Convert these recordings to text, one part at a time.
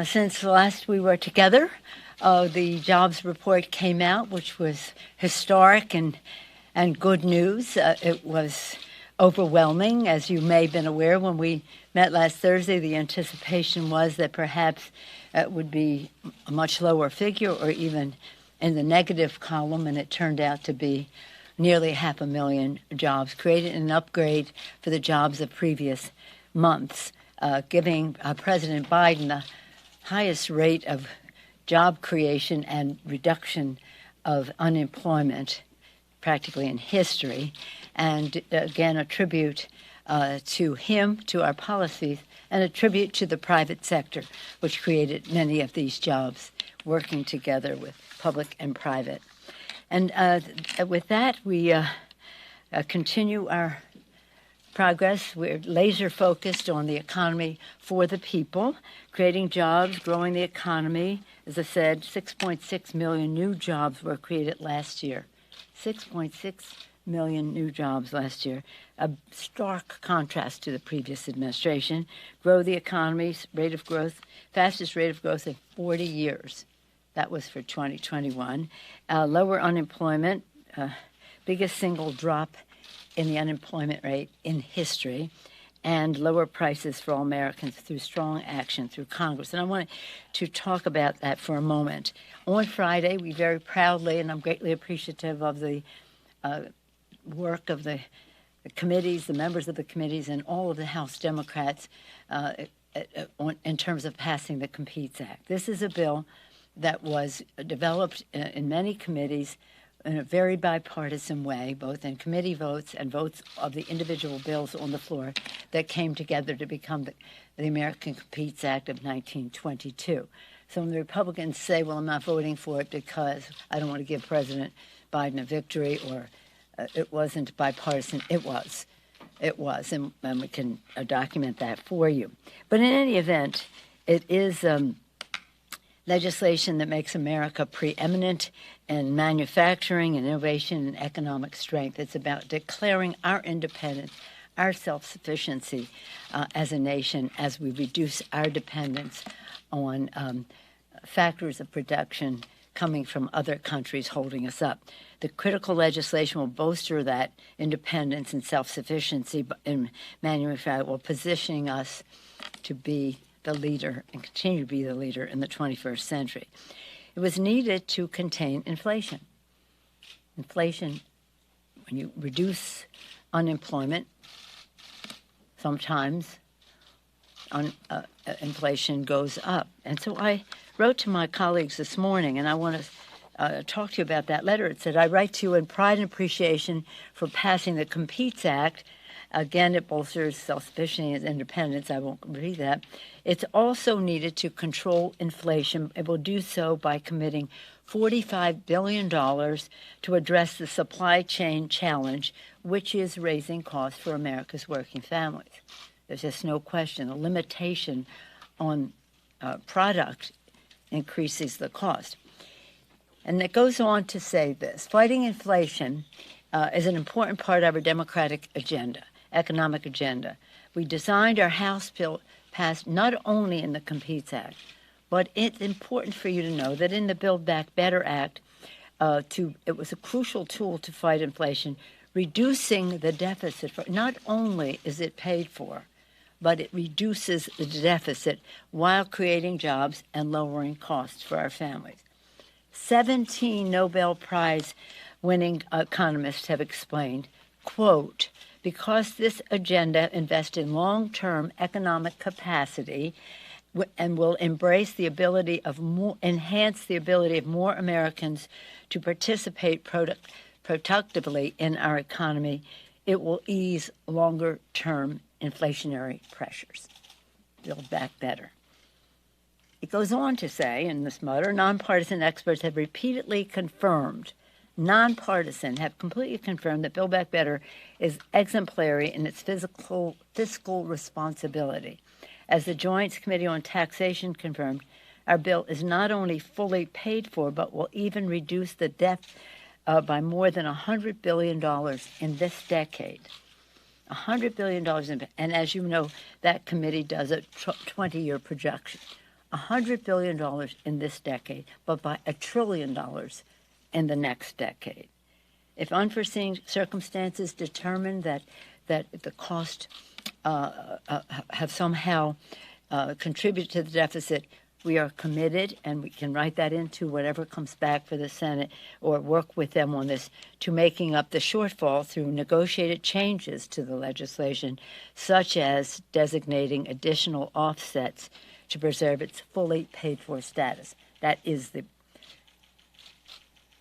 Since last we were together, the jobs report came out, which was historic and good news. It was overwhelming, as you may have been aware. When we met last Thursday, the anticipation was that perhaps it would be a much lower figure or even in the negative column, and it turned out to be nearly 500,000 jobs created, and an upgrade for the jobs of previous months, giving President Biden the highest rate of job creation and reduction of unemployment practically in history. And again, a tribute to him, to our policies, and a tribute to the private sector, which created many of these jobs, working together with public and private. And with that, we continue our progress. We're laser focused on the economy for the people, creating jobs, growing the economy. As I said, 6.6 million new jobs were created last year. 6.6 million new jobs last year, a stark contrast to the previous administration. Grow the economy's rate of growth, fastest rate of growth in 40 years. That was for 2021. Lower unemployment, biggest single drop in the unemployment rate in history, and lower prices for all Americans through strong action through Congress. And I want to talk about that for a moment. On Friday, we very proudly, and I'm greatly appreciative of the work of the committees, the members of the committees, and all of the House Democrats in terms of passing the Competes Act. This is a bill that was developed in many committees in a very bipartisan way, both in committee votes and votes of the individual bills on the floor that came together to become the American Competes Act of 1922. So when the Republicans say, well, I'm not voting for it because I don't want to give President Biden a victory, or it wasn't bipartisan, it was, and we can document that for you. But in any event, it is legislation that makes America preeminent in manufacturing and innovation and economic strength. It's about declaring our independence, our self-sufficiency as a nation as we reduce our dependence on factors of production coming from other countries holding us up. The critical legislation will bolster that independence and self-sufficiency in manufacturing, while positioning us to be the leader and continue to be the leader in the 21st century. It was needed to contain inflation. Inflation, when you reduce unemployment, sometimes inflation goes up. And so I wrote to my colleagues this morning, and I want to talk to you about that letter. It said, I write to you in pride and appreciation for passing the Competes Act. Again, it bolsters self-sufficiency and independence. I won't read that. It's also needed to control inflation. It will do so by committing $45 billion to address the supply chain challenge, which is raising costs for America's working families. There's just no question. The limitation on product increases the cost. And it goes on to say this: fighting inflation is an important part of our democratic agenda, economic agenda. We designed our House bill passed not only in the Competes Act, but it's important for you to know that in the Build Back Better Act, it was a crucial tool to fight inflation, reducing the deficit. Not only is it paid for, but it reduces the deficit while creating jobs and lowering costs for our families. 17 Nobel Prize winning economists have explained, quote, because this agenda invests in long-term economic capacity and will embrace the ability of enhance the ability of more Americans to participate productively in our economy, it will ease longer-term inflationary pressures. Build back better. It goes on to say in this letter, nonpartisan experts have repeatedly confirmed, completely confirmed that Build Back Better is exemplary in its fiscal responsibility. As the Joint Committee on Taxation confirmed, our bill is not only fully paid for, but will even reduce the debt by more than $100 billion in this decade. $100 billion, and as you know, that committee does a 20-year projection $100 billion in this decade, but by $1 trillion in the next decade. If unforeseen circumstances determine that the cost have somehow contributed to the deficit, we are committed, and we can write that into whatever comes back for the Senate or work with them on this, to making up the shortfall through negotiated changes to the legislation, such as designating additional offsets to preserve its fully paid-for status. That is the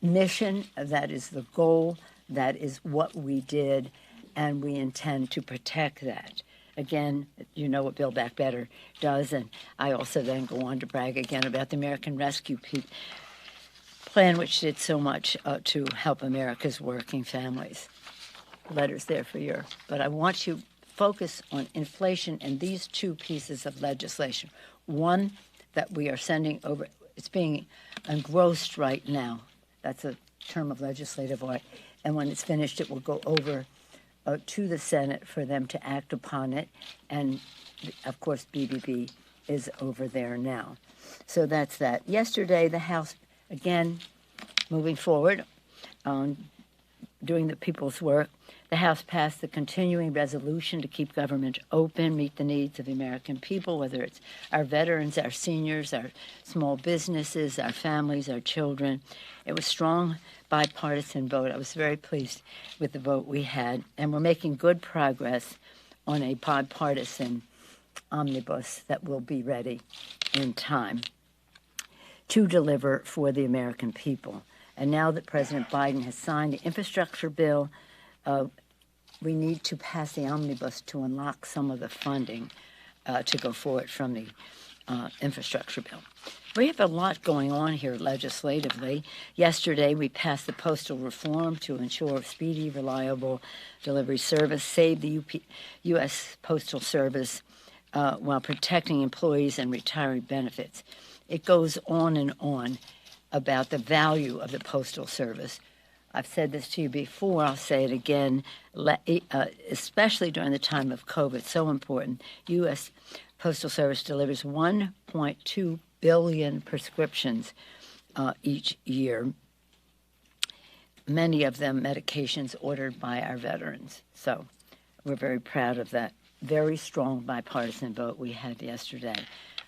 mission, that is the goal, that is what we did, and we intend to protect that. Again, you know what Build Back Better does, and I also then go on to brag again about the American Rescue Plan, which did so much to help America's working families. Letters there for you. But I want to focus on inflation and these two pieces of legislation. One that we are sending over, it's being engrossed right now. That's a term of legislative art. And when it's finished, it will go over to the Senate for them to act upon it. And, of course, BBB is over there now. So that's that. Yesterday, the House, again, moving forward, doing the people's work, the House passed the continuing resolution to keep government open, meet the needs of the American people, whether it's our veterans, our seniors, our small businesses, our families, our children. It was strong bipartisan vote. I was very pleased with the vote we had, and we're making good progress on a bipartisan omnibus that will be ready in time to deliver for the American people. And now that President Biden has signed the infrastructure bill, we need to pass the omnibus to unlock some of the funding to go forward from the infrastructure bill. We have a lot going on here legislatively. Yesterday, we passed the postal reform to ensure speedy, reliable delivery service, save the U.S. Postal Service while protecting employees and retiree benefits. It goes on and on about the value of the Postal Service. I've said this to you before, I'll say it again, especially during the time of COVID, so important. U.S. Postal Service delivers 1.2 billion prescriptions each year, many of them medications ordered by our veterans. So we're very proud of that very strong bipartisan vote we had yesterday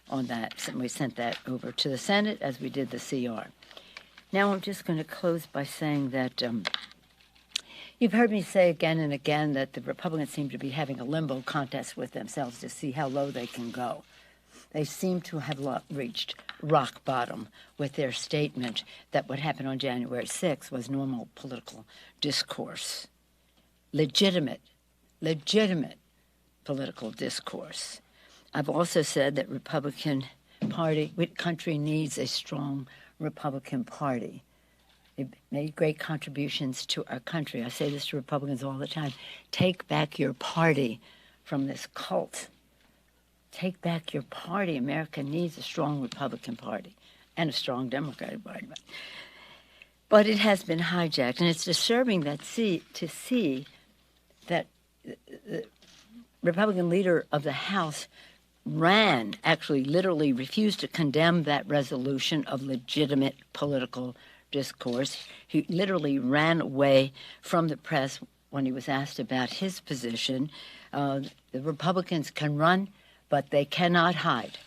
on that. And we sent that over to the Senate as we did the CR. Now I'm just going to close by saying that you've heard me say again and again that the Republicans seem to be having a limbo contest with themselves to see how low they can go. They seem to have reached rock bottom with their statement that what happened on January 6th was normal political discourse. Legitimate political discourse. I've also said that Republican country needs a strong Republican Party. They've made great contributions to our country. I say this to Republicans all the time. Take back your party from this cult. Take back your party. America needs a strong Republican Party and a strong Democratic Party. But it has been hijacked, and it's disturbing to see that the Republican leader of the House literally refused to condemn that resolution of legitimate political discourse. He literally ran away from the press when he was asked about his position. The Republicans can run, but they cannot hide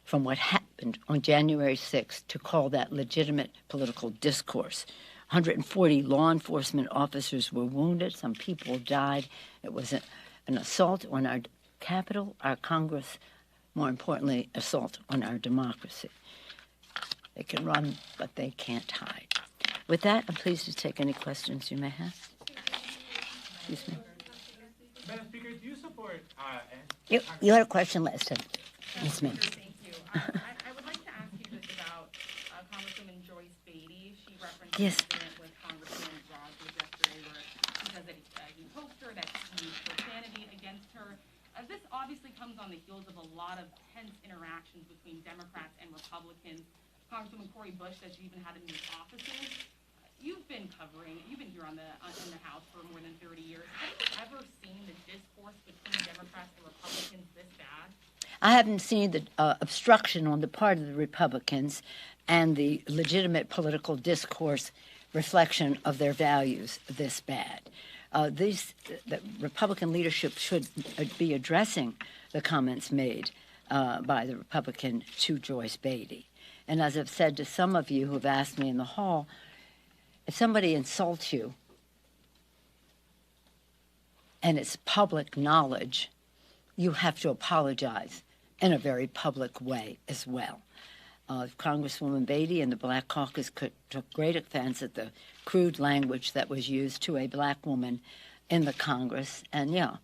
from what happened on January 6th to call that legitimate political discourse. 140 law enforcement officers were wounded. Some people died. It was an assault on our Capitol, our Congress, more importantly, assault on our democracy. They can run, but they can't hide. With that, I'm pleased to take any questions you may have. Excuse me. Madam Speaker, do you support... You had a question last time. Yes, ma'am. Thank you. I would like to ask you this about Congresswoman Joyce Beatty. She referenced Yes. an incident with Congressman Rogers yesterday where she says that he poked her, that he used profanity against her. This obviously comes on the heels of a lot of tense interactions between Democrats and Republicans. Congresswoman Cori Bush says she even had to move offices. You've been here in the House for more than 30 years. Have you ever seen the discourse between Democrats and Republicans this bad? I haven't seen the obstruction on the part of the Republicans and the legitimate political discourse reflection of their values this bad. The Republican leadership should be addressing the comments made by the Republican to Joyce Beatty. And as I've said to some of you who have asked me in the hall, if somebody insults you and it's public knowledge, you have to apologize in a very public way as well. Congresswoman Beatty and the Black Caucus took great offense at the crude language that was used to a black woman in the Congress. And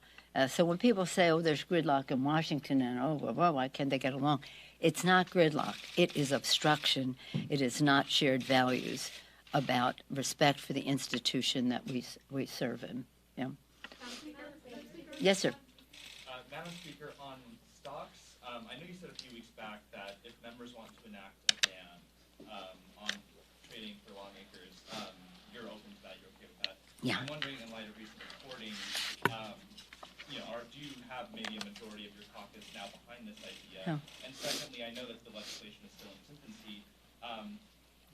so when people say, oh, there's gridlock in Washington and well, why can't they get along? It's not gridlock. It is obstruction. It is not shared values about respect for the institution that we serve in. Yeah. Yes, sir. Madam Speaker, on stocks, I know you said a few weeks back that if members want to enact a ban on trading for lawmakers, you're open to that, you're okay with that. Yeah. I'm wondering, in light of recent reporting, do you have maybe a majority of your caucus now behind this idea? No. And secondly, I know that the legislation is still in its infancy.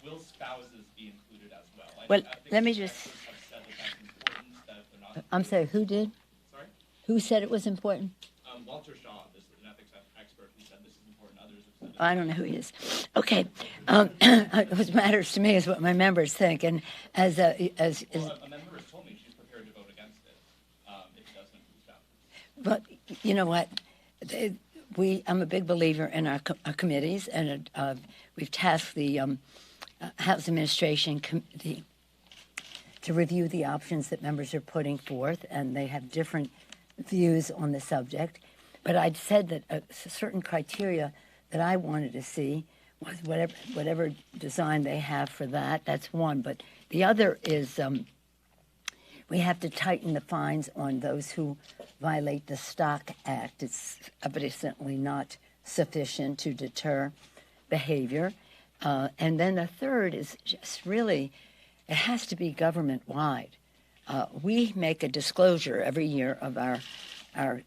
Will spouses be included as well? Well, I think let me some just. experts have said that that's important, that if they're not. I'm sorry, who did? Sorry? Who said it was important? Walter Shaw, this is an ethics expert, who said this is important. Others have said I don't know who he is. Okay. What matters to me is what my members think. And as Well, a member has told me she's prepared to vote against it if it doesn't include spouses. but you know what? I'm a big believer in our committees, and we've tasked the House Administration Committee to review the options that members are putting forth, and they have different views on the subject. But I'd said that a certain criteria that I wanted to see was whatever design they have for that. That's one. But the other is we have to tighten the fines on those who violate the Stock Act. It's evidently not sufficient to deter behavior. And then the third is just really, it has to be government-wide. We make a disclosure every year of our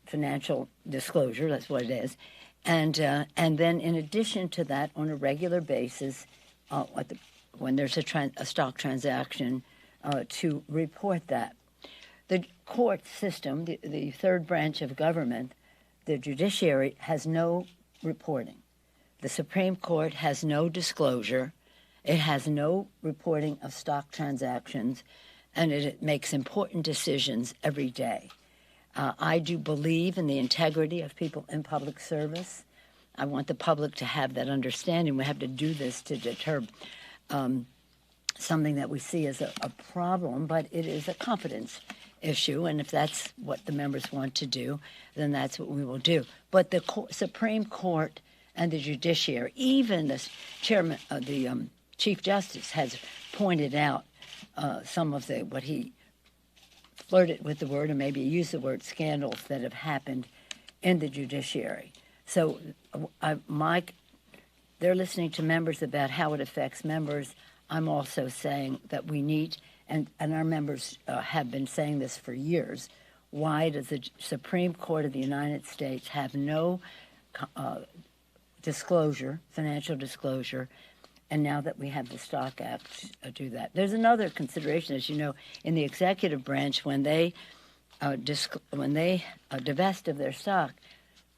financial disclosure. That's what it is. And then in addition to that, on a regular basis, when there's a stock transaction, to report that. The court system, the third branch of government, the judiciary, has no reporting. The Supreme Court has no disclosure. It has no reporting of stock transactions, and it makes important decisions every day. I do believe in the integrity of people in public service. I want the public to have that understanding. We have to do this to deter something that we see as a problem, but it is a confidence issue, and if that's what the members want to do, then that's what we will do. But the Supreme Court and the judiciary, even the chairman, the Chief Justice, has pointed out some of what he flirted with the word, or maybe used the word, scandals that have happened in the judiciary. So they're listening to members about how it affects members. I'm also saying that we need, and our members have been saying this for years, why does the Supreme Court of the United States have no disclosure, financial disclosure, and now that we have the Stock Act, do that. There's another consideration, as you know, in the executive branch, when they divest of their stock,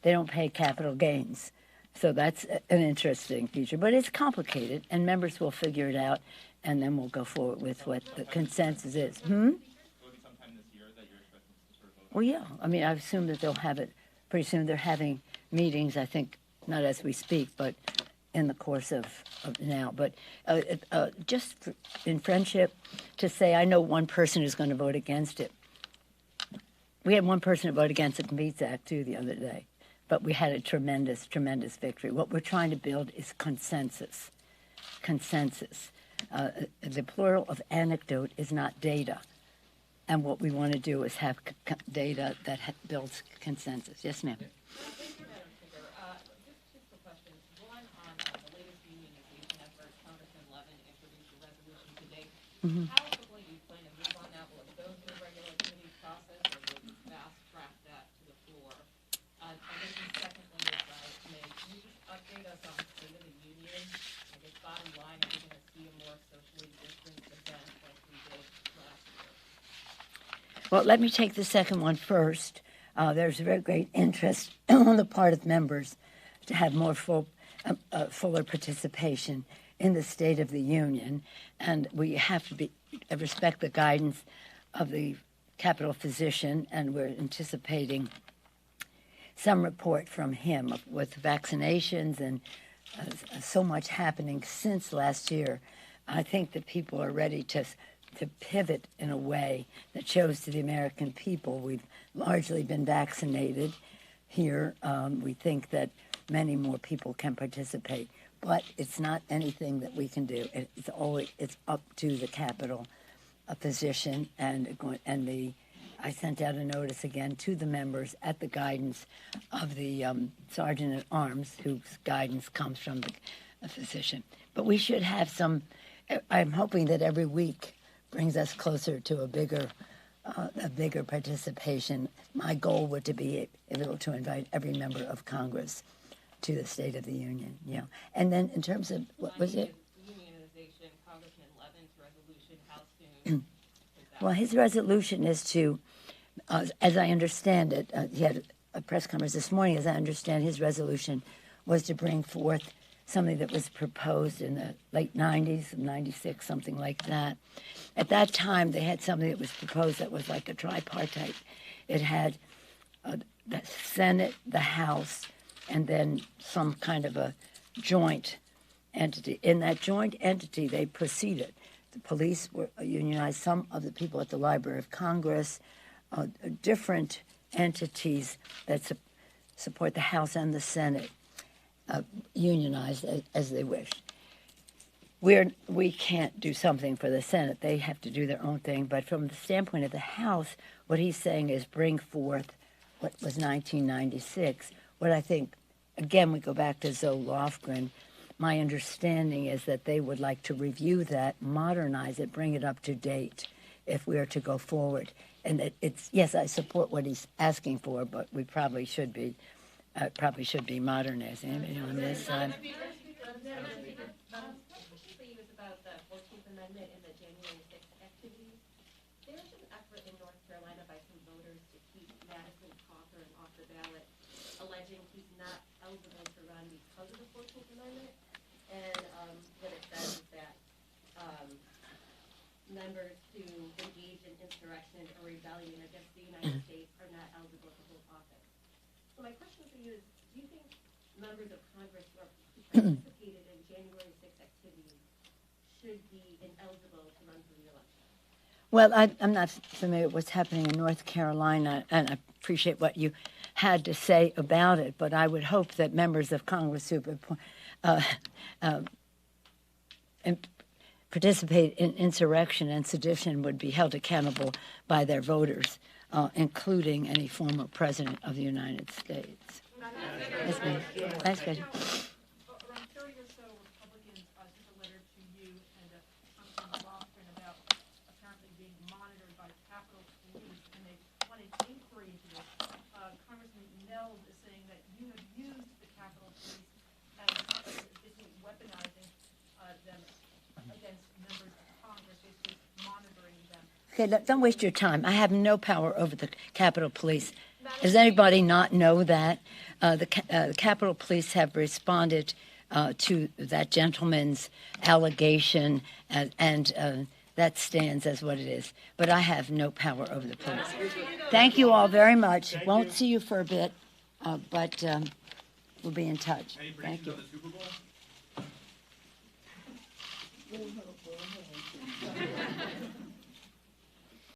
they don't pay capital gains. So that's an interesting feature. But it's complicated, and members will figure it out, and then we'll go forward with what the consensus is. Will it be sometime this year that you're expecting to sort of vote on? Well, yeah. I mean, I assume that they'll have it pretty soon. They're having meetings, I think, not as we speak, but in the course of now. But just in friendship, to say I know one person who's going to vote against it. We had one person vote against the Competes Act, too, the other day. But we had a tremendous, tremendous victory. What we're trying to build is consensus. Consensus. The plural of anecdote is not data. And what we want to do is have data that builds consensus. Yes, ma'am. Thank you, Madam Speaker. Just two quick questions. One on the latest unionization efforts. Congressman Levin introduced a resolution today. How quickly do you plan to move on that? Will it go through a regular committee process, or will you fast track that to the floor? And then secondly, Well, let me take the second one first. There's a very great interest on the part of members to have more fuller participation in the State of the Union, and we have to respect the guidance of the Capitol physician, and we're anticipating some report from him with vaccinations and so much happening since last year. I think that people are ready to pivot in a way that shows to the American people we've largely been vaccinated here. We think that many more people can participate, but it's not anything that we can do. It's up to the Capitol physician, I sent out a notice again to the members at the guidance of the Sergeant at Arms, whose guidance comes from the physician. But we should have some. I'm hoping that every week brings us closer to a bigger participation. My goal would to be able to invite every member of Congress to the State of the Union. Yeah, and then in terms of what was it? Unionization, Congressman Levin's resolution. How soon? Well, his resolution is to, as I understand it, he had a press conference this morning. As I understand, his resolution was to bring forth something that was proposed in the late 90s, 96, something like that. At that time, they had something that was proposed that was like a tripartite. It had the Senate, the House, and then some kind of a joint entity. In that joint entity, they proceeded. The police were unionized, some of the people at the Library of Congress, different entities that support the House and the Senate, unionized as they wished. We can't do something for the Senate. They have to do their own thing. But from the standpoint of the House, what he's saying is bring forth what was 1996. What I think, again, we go back to Zoe Lofgren. My understanding is that they would like to review that, modernize it, bring it up to date if we are to go forward. And yes, I support what he's asking for, but we probably should be modernizing. Anybody on this side? My question for you is about the 14th Amendment and the January 6th activities. There's an effort in North Carolina by some voters to keep Madison Cawthorn off the ballot, alleging he's not eligible to run because of the 14th Amendment. And what it says is that members who engage in insurrection or rebellion against the United States are not eligible to hold office. So my question for you is, do you think members of Congress who participated in January 6th activities should be ineligible to run for re-election? Well, I'm not familiar with what's happening in North Carolina, and I appreciate what you had to say about it, but I would hope that members of Congress who participate in insurrection and sedition would be held accountable by their voters, including any former president of the United States. Yes, ma'am. Thanks, Betty. Around 30 or so Republicans sent a letter to you and Congressman Lofgren about apparently being monitored by Capitol Police, and they want an inquiry into this. Congressman Neld is saying that you have used the Capitol Police as basically weaponizing them against members of Congress, basically monitoring them. Okay, don't waste your time. I have no power over the Capitol Police. Does anybody not know that? The Capitol Police have responded to that gentleman's allegation, and that stands as what it is. But I have no power over the police. Thank you all very much. Won't see you for a bit, but we'll be in touch. Thank you. The Super Bowl?